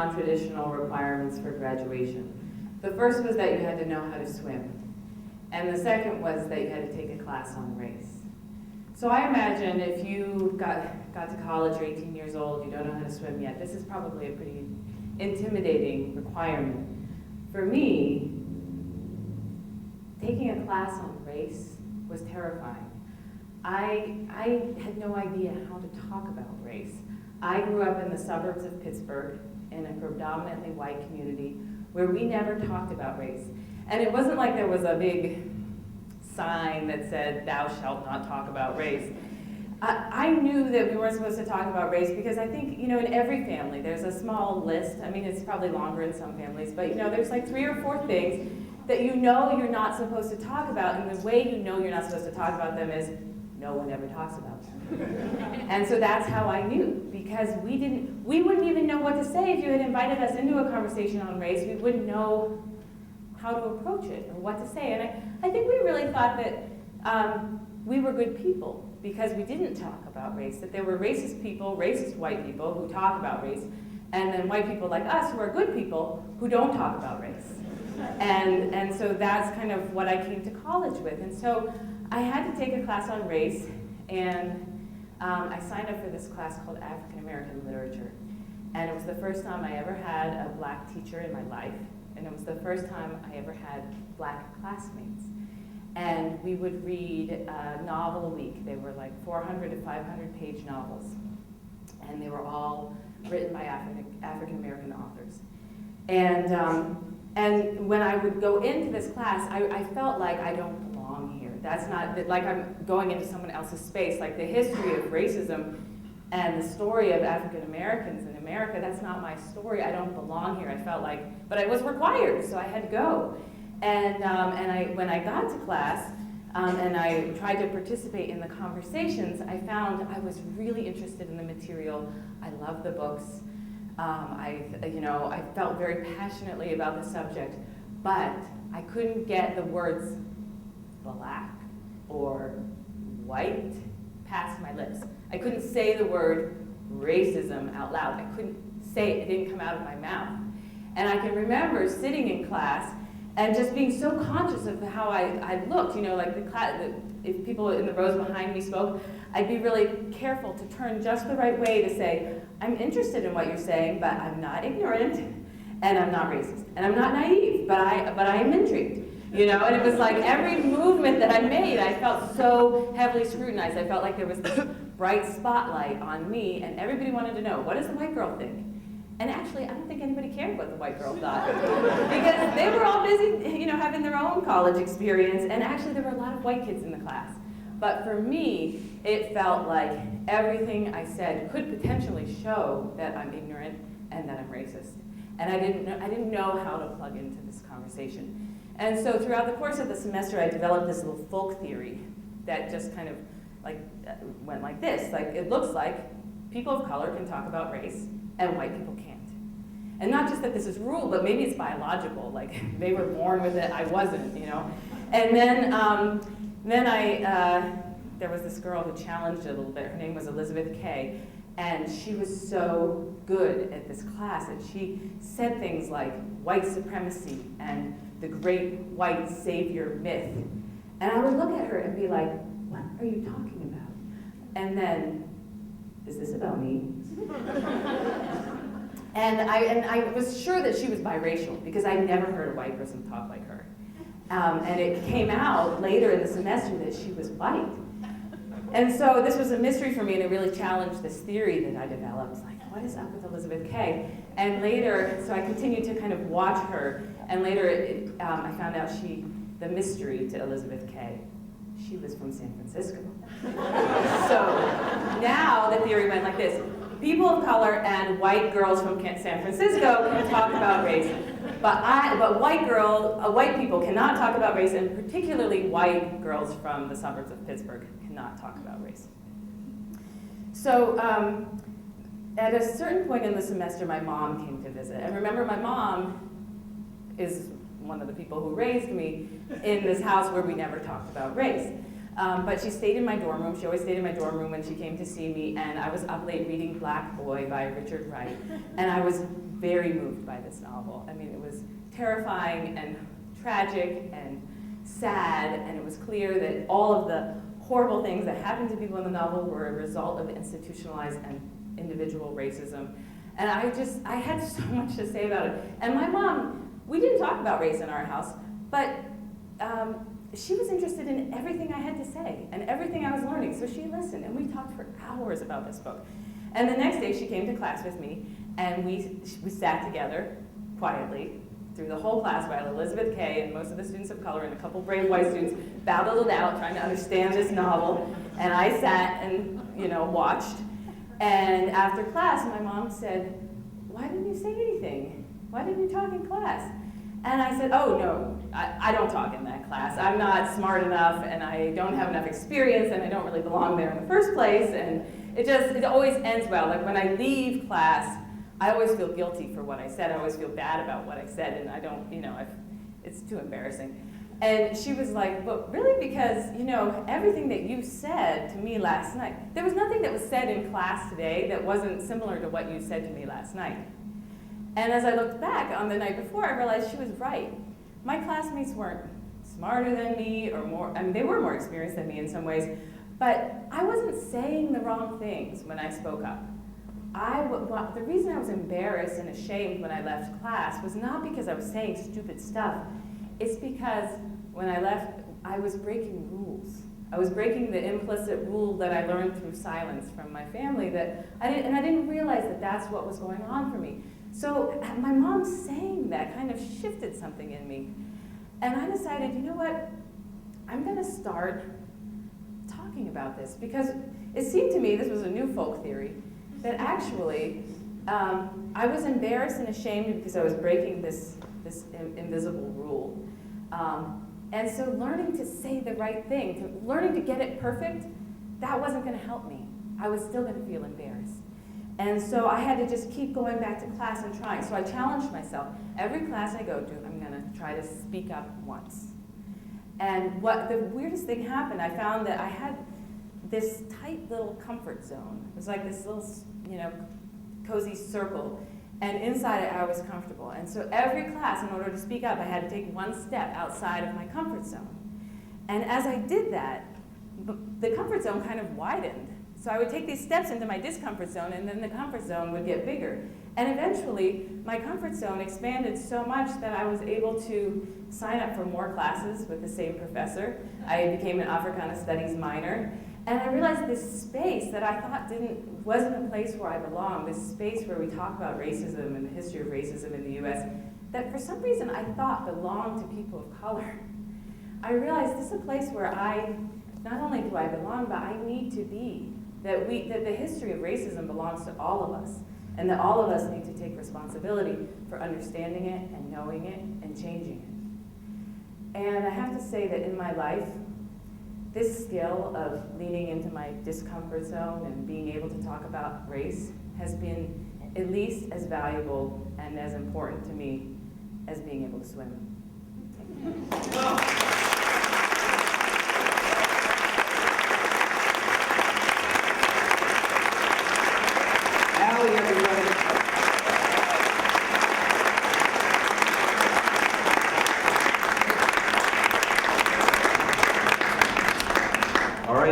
non-traditional requirements for graduation. The first was that you had to know how to swim. And the second was that you had to take a class on race. So I imagine if you got to college, you're 18 years old, you don't know how to swim yet, this is probably a pretty intimidating requirement. For me, taking a class on race was terrifying. I had no idea how to talk about race. I grew up in the suburbs of Pittsburgh in a predominantly white community where we never talked about race. And it wasn't like there was a big sign that said, "Thou shalt not talk about race." I knew that we weren't supposed to talk about race because I think, in every family there's a small list. I mean, it's probably longer in some families, but there's like 3 or 4 things that you're not supposed to talk about, and the way you're not supposed to talk about them is no one ever talks about them. And so that's how I knew, because we wouldn't even know what to say if you had invited us into a conversation on race. We wouldn't know how to approach it or what to say. And I think we really thought that we were good people because we didn't talk about race, that there were racist people, racist white people who talk about race, and then white people like us who are good people who don't talk about race. And so that's kind of what I came to college with. And so I had to take a class on race, and I signed up for this class called African American Literature. And it was the first time I ever had a black teacher in my life, and it was the first time I ever had black classmates. And we would read a novel a week. They were like 400 to 500 page novels. And they were all written by African American authors. And when I would go into this class, I felt like I don't belong here. That's not, like I'm going into someone else's space. Like the history of racism and the story of African Americans in America, that's not my story. I don't belong here. I felt like, but I was required, so I had to go. And when I got to class and I tried to participate in the conversations, I found I was really interested in the material. I loved the books. I felt very passionately about the subject, but I couldn't get the words black or white past my lips. I couldn't say the word racism out loud. I couldn't say it. It didn't come out of my mouth. And I can remember sitting in class and just being so conscious of how I looked, like if people in the rows behind me spoke, I'd be really careful to turn just the right way to say, I'm interested in what you're saying, but I'm not ignorant, and I'm not racist, and I'm not naive, but I am intrigued, and it was like every movement that I made, I felt so heavily scrutinized. I felt like there was this bright spotlight on me, and everybody wanted to know, what does the white girl think? And actually, I don't think anybody cared what the white girl thought, because they were all busy, having their own college experience, and actually there were a lot of white kids in the class. But for me, it felt like everything I said could potentially show that I'm ignorant and that I'm racist. And I didn't know how to plug into this conversation. And so throughout the course of the semester, I developed this little folk theory that just kind of went like this. Like, it looks like people of color can talk about race and white people can't. And not just that this is rule, but maybe it's biological. Like, they were born with it, I wasn't, And then there was this girl who challenged it a little bit. Her name was Elizabeth Kay, and she was so good at this class that she said things like white supremacy and the great white savior myth. And I would look at her and be like, what are you talking about? And then, is this about me? And I was sure that she was biracial because I'd never heard a white person talk like her. And it came out later in the semester that she was white. And so this was a mystery for me, and it really challenged this theory that I developed. Like, what is up with Elizabeth Kay? And later, so I continued to kind of watch her, and later I found out the mystery to Elizabeth Kay, she was from San Francisco. So now the theory went like this. People of color and white girls from San Francisco can talk about race, but white people cannot talk about race, and particularly white girls from the suburbs of Pittsburgh cannot talk about race. So at a certain point in the semester, my mom came to visit. And remember, my mom is one of the people who raised me in this house where we never talked about race. But she stayed in my dorm room. She always stayed in my dorm room when she came to see me, and I was up late reading Black Boy by Richard Wright, and I was very moved by this novel. I mean, it was terrifying and tragic and sad, and it was clear that all of the horrible things that happened to people in the novel were a result of institutionalized and individual racism. And I had so much to say about it. And my mom, we didn't talk about race in our house, but she was interested in everything I had to say and everything I was learning. So she listened, and we talked for hours about this book. And the next day she came to class with me, and we sat together quietly through the whole class while Elizabeth Kay and most of the students of color and a couple brave white students battled it out trying to understand this novel. And I sat and watched. And after class, my mom said, "Why didn't you say anything? Why didn't you talk in class?" And I said, "Oh, no, I don't talk in that class. I'm not smart enough, and I don't have enough experience, and I don't really belong there in the first place." And it always ends well. Like when I leave class, I always feel guilty for what I said. I always feel bad about what I said, and I don't, it's too embarrassing. And she was like, "But really, because, everything that you said to me last night, there was nothing that was said in class today that wasn't similar to what you said to me last night." And as I looked back on the night before, I realized she was right. My classmates weren't smarter than me or more, they were more experienced than me in some ways, but I wasn't saying the wrong things when I spoke up. The reason I was embarrassed and ashamed when I left class was not because I was saying stupid stuff. It's because when I left, I was breaking rules. I was breaking the implicit rule that I learned through silence from my family I didn't realize that that's what was going on for me. So my mom saying that kind of shifted something in me. And I decided, you know what? I'm going to start talking about this, because it seemed to me, this was a new folk theory, that actually I was embarrassed and ashamed because I was breaking this invisible rule. And so learning to say the right thing, learning to get it perfect, that wasn't going to help me. I was still going to feel embarrassed. And so I had to just keep going back to class and trying. So I challenged myself. Every class I go to, I'm going to try to speak up once. And what the weirdest thing happened, I found that I had this tight little comfort zone. It was like this little, cozy circle. And inside it, I was comfortable. And so every class, in order to speak up, I had to take one step outside of my comfort zone. And as I did that, the comfort zone kind of widened. So I would take these steps into my discomfort zone, and then the comfort zone would get bigger. And eventually, my comfort zone expanded so much that I was able to sign up for more classes with the same professor. I became an Africana Studies minor. And I realized this space that I thought wasn't a place where I belonged, this space where we talk about racism and the history of racism in the US, that for some reason I thought belonged to people of color. I realized this is a place where not only do I belong, but I need to be. That the history of racism belongs to all of us, and that all of us need to take responsibility for understanding it and knowing it and changing it. And I have to say that in my life, this skill of leaning into my discomfort zone and being able to talk about race has been at least as valuable and as important to me as being able to swim.